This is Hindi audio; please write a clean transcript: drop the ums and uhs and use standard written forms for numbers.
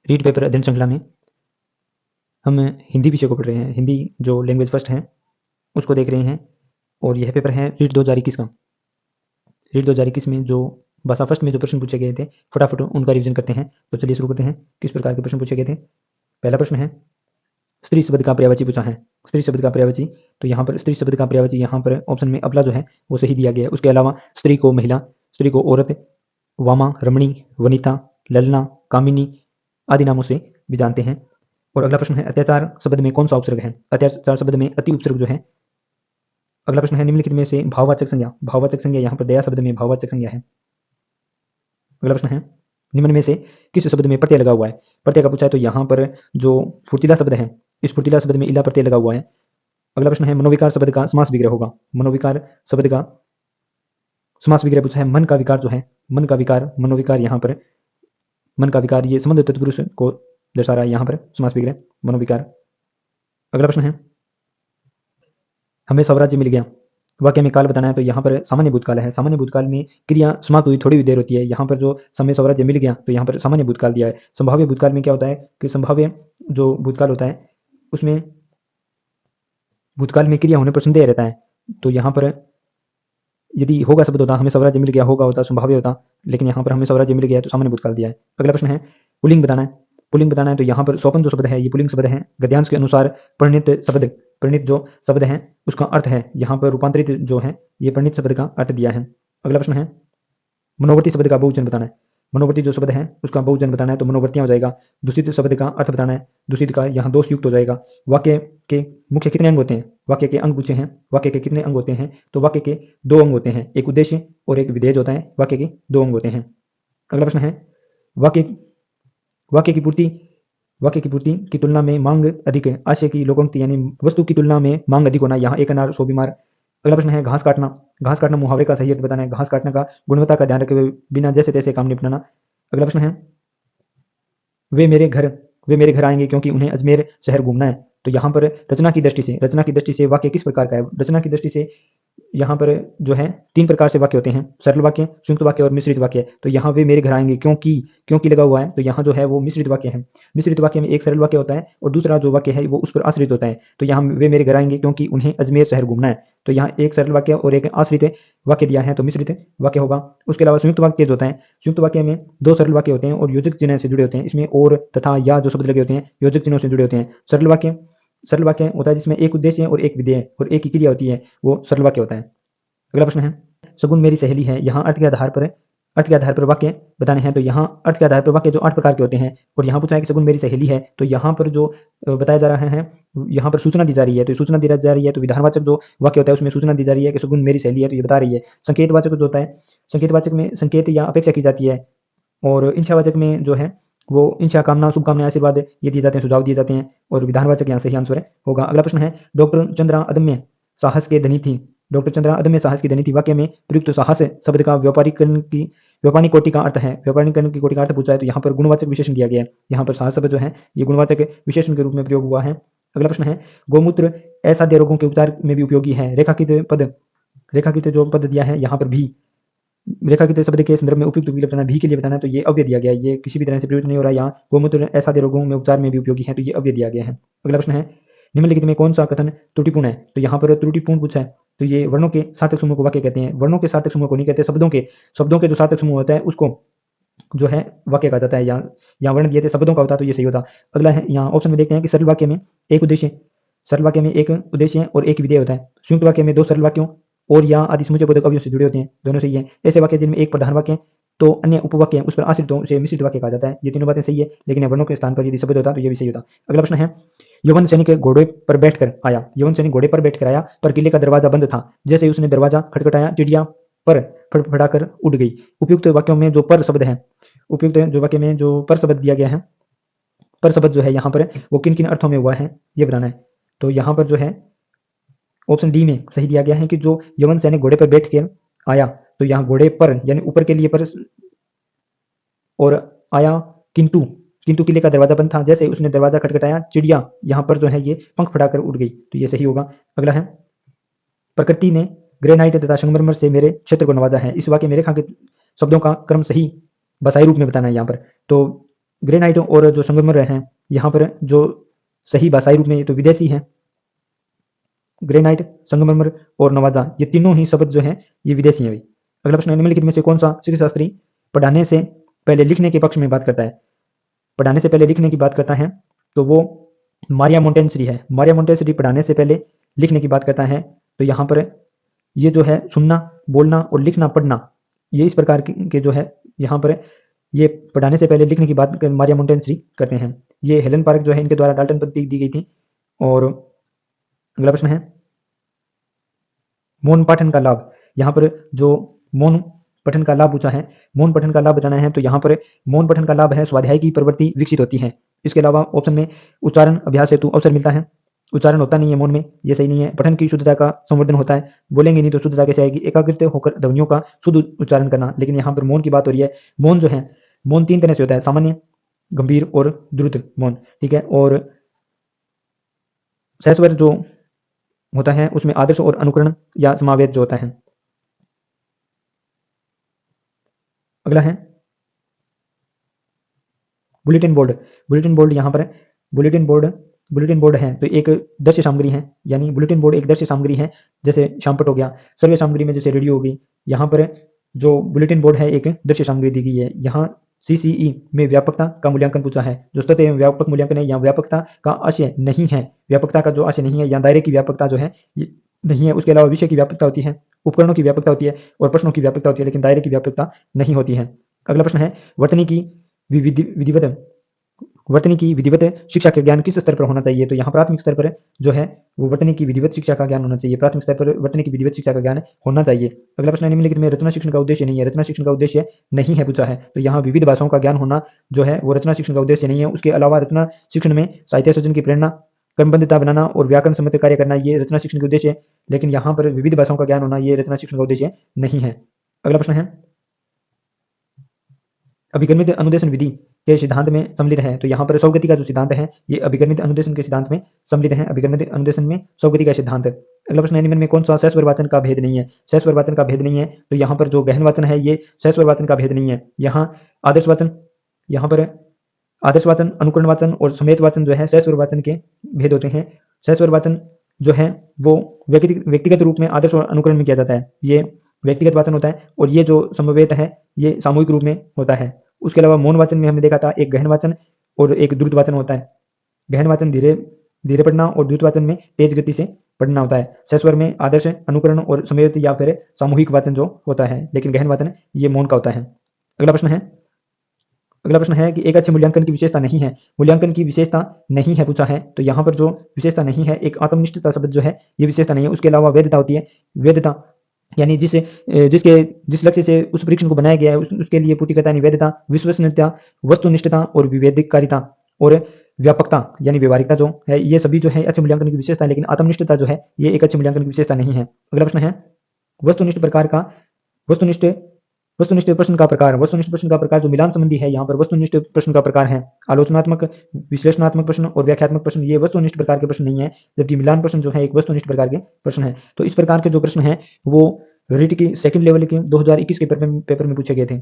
रीड पेपर अध्ययन श्रृंखला में हम हिंदी विषय को पढ़ रहे हैं। हिंदी जो लैंग्वेज फर्स्ट है उसको देख रहे हैं और यह पेपर है रीड 2021 का। रीड 2021 में जो भाषा फर्स्ट में जो प्रश्न पूछे गए थे फटाफट उनका रिवीजन करते हैं। तो चलिए शुरू करते हैं। किस प्रकार के प्रश्न पूछे गए थे। पहला प्रश्न है स्त्री शब्द का पर्यायवाची पूछा है। स्त्री शब्द का पर्यायवाची, तो यहाँ पर स्त्री शब्द का पर्यायवाची यहाँ पर ऑप्शन में अबला जो है वो सही दिया गया है। उसके अलावा स्त्री को महिला, स्त्री को औरत, वामा, रमणी, वनिता, ललना, कामिनी आदि नामों से भी जानते हैं। और अगला प्रश्न है अत्याचार शब्द में कौन सा उपसर्ग है। अत्याचार शब्द में अति उपसर्ग जो है। अगला प्रश्न है निम्नलिखित में से भाववाचक संज्ञा। भाववाचक संज्ञा यहाँ पर दया शब्द में भाववाचक संज्ञा है। अगला प्रश्न है निम्न में से किस शब्द में प्रत्यय लगा हुआ है। प्रत्यय का पूछा है तो यहाँ पर जो फुर्तीला शब्द है इस फुर्तीला शब्द में इला प्रत्यय लगा हुआ है। अगला प्रश्न है मनोविकार शब्द का समास विग्रह होगा। मनोविकार शब्द का समास विग्रह पूछा है। मन का विकार जो है, मन का विकार, मनोविकार, यहाँ पर मन का विकार ये संबंध तत्पुरुष को दर्शा रहा है यहाँ पर समास विग्रह मनोविकार। अगला प्रश्न है हमें स्वराज्य मिल गया वाक्य में काल बताना है तो यहाँ पर सामान्य भूतकाल है। सामान्य भूतकाल में क्रिया समाप्त हुई थोड़ी देर होती है। यहाँ पर जो समय स्वराज्य मिल गया तो यहाँ पर सामान्य भूतकाल दिया है। संभाव्य भूतकाल में क्या होता है कि संभाव्य जो भूतकाल होता है उसमें भूतकाल में क्रिया होने पर संदेह रहता है। तो यहाँ पर यदि होगा शब्द होता हमें स्वराज्य मिल गया, होगा होता संभाव्य होता, लेकिन यहाँ पर हमें स्वराज्य मिल गया तो सामान्य भूतकाल दिया है। अगला प्रश्न है पुल्लिंग बताना है। पुल्लिंग बताना है तो यहाँ पर स्वपन जो शब्द है ये पुल्लिंग शब्द है। गद्यांश के अनुसार परिणित शब्द, परिणित जो शब्द है उसका अर्थ है यहाँ पर रूपांतरित जो है ये परिणित शब्द का अर्थ दिया है। अगला प्रश्न है मनोवर्ती शब्द का बहुवचन बताना है। मनोवर्ती जो शब्द है उसका बहुवचन बताना है तो मनोवर्तियां हो जाएगा। दूषित शब्द का अर्थ बताना है, दूषित का यहाँ दोष युक्त हो जाएगा। वाक्य के मुख्य कितने अंग होते हैं। वाक्य के अंग पूछे हैं, वाक्य के कितने अंग होते हैं तो वाक्य के 2 अंग होते हैं, एक उद्देश्य और एक विधेय होता है। वाक्य के 2 अंग होते हैं। अगला प्रश्न है वाक्य वाक्य की पूर्ति, वाक्य की पूर्ति की तुलना में मांग अधिक है। आशय की लोकोक्ति यानी वस्तु की तुलना में मांग अधिक होना, यहाँ एक अनार 100 बीमार। अगला प्रश्न है घास काटना। घास काटना मुहावरे का सही अर्थ बताना है। घास काटने का गुणवत्ता का ध्यान रखे हुए बिना जैसे तैसे काम निपटाना। अगला प्रश्न है वे मेरे घर आएंगे क्योंकि उन्हें अजमेर शहर घूमना है। तो यहाँ पर रचना की दृष्टि से वाक्य किस प्रकार का है। रचना की दृष्टि से यहाँ पर जो है 3 प्रकार से वाक्य होते हैं, सरल वाक्य, संयुक्त वाक्य और मिश्रित वाक्य। तो यहाँ वे मेरे घर आएंगे क्योंकि लगा हुआ है तो यहाँ जो है वो मिश्रित वाक्य है। मिश्रित वाक्य में एक सरल वाक्य होता है और दूसरा जो वाक्य है वो उस पर आश्रित होता है। तो यहाँ वे मेरे घर आएंगे क्योंकि उन्हें अजमेर शहर घूमना है। तो यहाँ एक सरल वाक्य और एक आश्रित वाक्य दिया है तो मिश्रित वाक्य होगा। उसके अलावा संयुक्त वाक्य जो होता है, संयुक्त वाक्य में 2 सरल वाक्य होते हैं और योजक चिन्ह से जुड़े होते हैं। इसमें और तथा या जो शब्द लगे होते हैं योजक चिन्हों से जुड़े होते हैं। सरल वाक्य होता है जिसमें एक उद्देश्य और एक विधेय और एक ही क्रिया होती है, वो सरल वाक्य होता है। अगला प्रश्न है सगुन मेरी सहेली है। यहाँ अर्थ के आधार पर वाक्य बताने हैं। तो यहाँ अर्थ के आधार पर वाक्य जो 8 प्रकार के होते हैं और यहाँ पूछा है कि सगुन मेरी सहेली है। तो यहाँ पर जो बताया जा रहा है यहाँ पर सूचना दी जा रही है। तो सूचना दी जा रही है तो विधानवाचक जो वाक्य होता है उसमें सूचना दी जा रही है कि सगुन मेरी सहेली है तो ये बता रही है। संकेतवाचक जो होता है, संकेतवाचक में संकेत या अपेक्षा की जाती है और इंशावाचक में जो है वो इंशा कामना, शुभकामना, आशीर्वाद ये दिए जाते हैं, सुझाव दिए जाते हैं और विधानवाचक यहाँ सही आंसर होगा। अगला प्रश्न है डॉक्टर चंद्रा अदम्य साहस के धनी थी। डॉक्टर चंद्रा अदम्य साहस की धनी थी। वाक्य में प्रयुक्त साहस शब्द का व्यापारिक कोटि का अर्थ है। व्यापारीकरण की कोटि का अर्थ पूछा है तो यहाँ पर गुणवाचक विशेषण दिया गया है। यहाँ पर साहस शब्द जो है ये गुणवाचक विशेषण के रूप में प्रयोग हुआ है। अगला प्रश्न है गोमूत्र असाध्य रोगों के उपचार में भी उपयोगी है। रेखाकित जो पद दिया है यहाँ पर भी रेखाकित शब्द के संदर्भ में उपयुक्त विकल्प बताना, भी के लिए बताना है तो ये अव्यय दिया गया है। ये किसी भी तरह से प्रयुक्त नहीं हो रहा है। यहाँ गोमूत्र असाध्य रोगों में उपचार में भी उपयोगी है तो ये अव्यय दिया गया है। अगला प्रश्न है निम्नलिखित में कौन सा कथन त्रुटिपूर्ण है। तो यहाँ पर त्रुटिपूर्ण पूछा है तो ये वर्णों के सार्थक समूह को वाक्य कहते हैं। वर्णों के सार्थक समूह को नहीं कहते, शब्दों के जो सार्थक समूह होता है उसको जो है वाक्य कहा जाता है। यहाँ वर्ण दिए थे शब्दों का होता तो ये सही होता। अगला है यहाँ ऑप्शन में देखते हैं कि सरल वाक्य में एक उद्देश्य और एक विधेय होता है। संयुक्त वाक्य में 2 सरल वाक्यों और या आदि समुच्चय बोधक अवयवों से जुड़े होते हैं, दोनों सही है। ऐसे वाक्य जिनमें एक प्रधान वाक्य तो अन्य उपवाक्य उस पर आश्रित हो उसे मिश्रित वाक्य कहा जाता है। ये तीनों बातें सही है, लेकिन वर्णों के स्थान पर यदि शब्द होता तो ये भी सही होता। अगला प्रश्न है यौवन सैनिक घोड़े पर बैठकर आया। यौवन सैनिक घोड़े पर बैठकर आया पर किले का दरवाजा बंद था। जैसे ही उसने दरवाजा खटखटाया चिड़िया पर फड़फड़ाकर उड़ गई। उपयुक्त वाक्यों में जो पर शब्द है, उपयुक्त जो वाक्य में जो पर शब्द दिया गया है, पर शब्द जो है यहाँ पर वो किन किन अर्थों में हुआ है ये बताना है। तो यहाँ पर जो है ऑप्शन डी में सही दिया गया है कि जो यवन सैनिक घोड़े पर बैठ कर आया तो यहाँ घोड़े पर यानी ऊपर के लिए पर और आया किंतु किले का दरवाजा बंद था। जैसे उसने दरवाजा खटखटाया चिड़िया यहाँ पर जो है ये पंख फड़ाकर उड़ गई तो ये सही होगा। अगला है प्रकृति ने ग्रेनाइट तथा संगमरमर से मेरे क्षेत्र को नवाजा है। इस वाक्य में रेखांकित शब्दों का क्रम सही बसाई रूप में बताना है। यहाँ पर तो ग्रेनाइट और जो संगमरमर हैं यहाँ पर जो सही भाषाई रूप में ये तो विदेशी हैं, ग्रेनाइट, संगमरमर और नवादा, ये तीनों ही शब्द जो हैं ये विदेशी हैं भाई। अगला प्रश्न है, निम्नलिखित में से कौन सा शिक्षा शास्त्री पढ़ाने से पहले लिखने के पक्ष में बात करता है? पढ़ाने से पहले लिखने की बात करता है तो वो मारिया मोंटेसरी है। मारिया मोंटेसरी पढ़ाने से पहले लिखने की बात करता है। तो यहाँ पर ये जो है सुनना, बोलना और लिखना, पढ़ना, ये इस प्रकार के जो है यहाँ पर ये पढ़ाने से पहले लिखने की बात मारिया मोंटेसरी करते हैं। ये हेलन पार्क जो है इनके द्वारा डाल्टन पद्धति दी गई थी। और अगला प्रश्न है, मौन पाठन का लाभ। यहाँ पर जो मौन पठन का लाभ पूछा है, मौन पठन का लाभ बताना है तो यहाँ पर मौन पठन का लाभ है स्वाध्याय की प्रवृत्ति विकसित होती है। इसके अलावा ऑप्शन में उच्चारण अभ्यास हेतु अवसर मिलता है। उच्चारण होता नहीं है मौन में, ये सही नहीं है। पठन की शुद्धता का संवर्धन होता है, बोलेंगे नहीं तो शुद्धता कैसे आएगी? एकाग्रत होकर ध्वनियों का शुद्ध उच्चारण करना। लेकिन यहाँ पर मौन की बात हो रही है। मौन जो है, मौन 3 तरह से होता है, सामान्य, गंभीर और द्रुत मौन, ठीक है। और सहस्वर जो होता है उसमें आदर्श और अनुकरण या समावेश जो होता है। अगला है बुलेटिन बोर्ड। बुलेटिन बोर्ड यहाँ पर बुलेटिन बोर्ड है तो एक दृश्य सामग्री है, यानी बुलेटिन बोर्ड एक दृश्य सामग्री है। जैसे शामपट हो गया, सर्वे सामग्री में जैसे रेडियो होगी, यहाँ पर जो बुलेटिन बोर्ड है एक दृश्य सामग्री दी गई है। यहाँ सीसीई में व्यापकता का मूल्यांकन पूछा है। जो सतत एवं व्यापक मूल्यांकन है, यहाँ व्यापकता का आशय नहीं है, व्यापकता का जो आशय नहीं है, या दायरे की व्यापकता जो है नहीं है। उसके अलावा विषय की व्यापकता होती है, उपकरणों की व्यापकता होती है और प्रश्नों की व्यापकता होती है, लेकिन दायरे की व्यापकता नहीं होती है। अगला प्रश्न है, वर्तनी की विधिवत शिक्षा का ज्ञान किस स्तर पर होना चाहिए? तो यहाँ प्राथमिक स्तर पर जो है वो वर्तनी की विधिवत शिक्षा का ज्ञान होना चाहिए। प्राथमिक स्तर पर वर्तनी की विधिवत शिक्षा का ज्ञान होना चाहिए। अगला प्रश्न है, निम्नलिखित में रचना शिक्षण का उद्देश्य नहीं है। रचना शिक्षण का उद्देश्य नहीं है पूछा है, तो यहाँ विविध भाषाओं का ज्ञान होना जो है वो रचना शिक्षण का उद्देश्य नहीं है। उसके अलावा रचना शिक्षण में साहित्य सृजन की प्रेरणा, क्रमबद्धता बनाना और व्याकरण सम्मत कार्य करना, ये रचना शिक्षण के उद्देश्य है। लेकिन यहाँ पर विविध भाषाओं का ज्ञान होना ये रचना शिक्षण का उद्देश्य नहीं है। अगला प्रश्न है, अभिकर्मित अनुदेशन विधि के सिद्धांत में सम्मिलित है। तो यहाँ पर स्वगति का जो सिद्धांत है ये अभिकर्मित अनुदेशन के सिद्धांत में सम्मिलित है। अभिकर्मित अनुदेशन में स्वगति का सिद्धांत। अगला प्रश्न है, निम्न में कौन सा सहस्वर वाचन का भेद नहीं है? सहस्वर वाचन का भेद नहीं है तो यहाँ पर जो गहन वाचन है ये सहस्वर वाचन का भेद नहीं है। यहाँ आदर्श वाचन, यहाँ पर आदर्श वाचन, अनुकरण वाचन और समेत वाचन जो है सहस्वर वाचन के भेद होते हैं। सहस्वर वाचन जो है वो व्यक्तिगत रूप में आदर्श और अनुकरण में किया जाता है, ये व्यक्तिगत वाचन होता है। और ये जो समवेत है ये सामूहिक रूप में होता है। उसके अलावा मौन वाचन में हमने देखा था एक गहन वाचन और एक द्रुत वाचन होता है। गहन वाचन धीरे धीरे पढ़ना और द्रुत वाचन में तेज गति से पढ़ना होता है। सहस्वर में आदर्श, अनुकरण और समवेत या फिर सामूहिक वाचन जो होता है, लेकिन गहन वाचन ये मौन का होता है। अगला प्रश्न है कि एक अच्छे मूल्यांकन की विशेषता नहीं है। मूल्यांकन की विशेषता नहीं है पूछा है, तो यहाँ पर जो विशेषता नहीं है, एक आत्मनिष्ठता शब्द जो है ये विशेषता नहीं है। उसके अलावा वैधता होती है। वैधता यानी जिस लक्ष्य से उस परीक्षण को बनाया गया है उसके लिए पूर्तिकर्ता यानी वैधता, विश्वसनीयता, वस्तुनिष्ठता और विवेककारिता और व्यापकता यानी व्यवहारिकता जो है, ये सभी जो है अच्छे मूल्यांकन की विशेषता है। लेकिन आत्मनिष्ठता जो है ये एक अच्छे मूल्यांकन की विशेषता नहीं है। अगला प्रश्न है, वस्तुनिष्ठ प्रश्न का प्रकार। वस्तुनिष्ठ प्रश्न का प्रकार जो मिलान संबंधी है, यहाँ पर वस्तुनिष्ठ प्रश्न का प्रकार है आलोचनात्मक, विश्लेषणात्मक प्रश्न और व्याख्यात्मक प्रश्न, ये वस्तुनिष्ठ प्रकार के प्रश्न नहीं है। जबकि मिलान प्रश्न जो है एक वस्तुनिष्ठ प्रकार के प्रश्न है। तो इस प्रकार के जो प्रश्न है वो रीट की सेकंड लेवल के 2021 के पेपर में पूछे गए थे।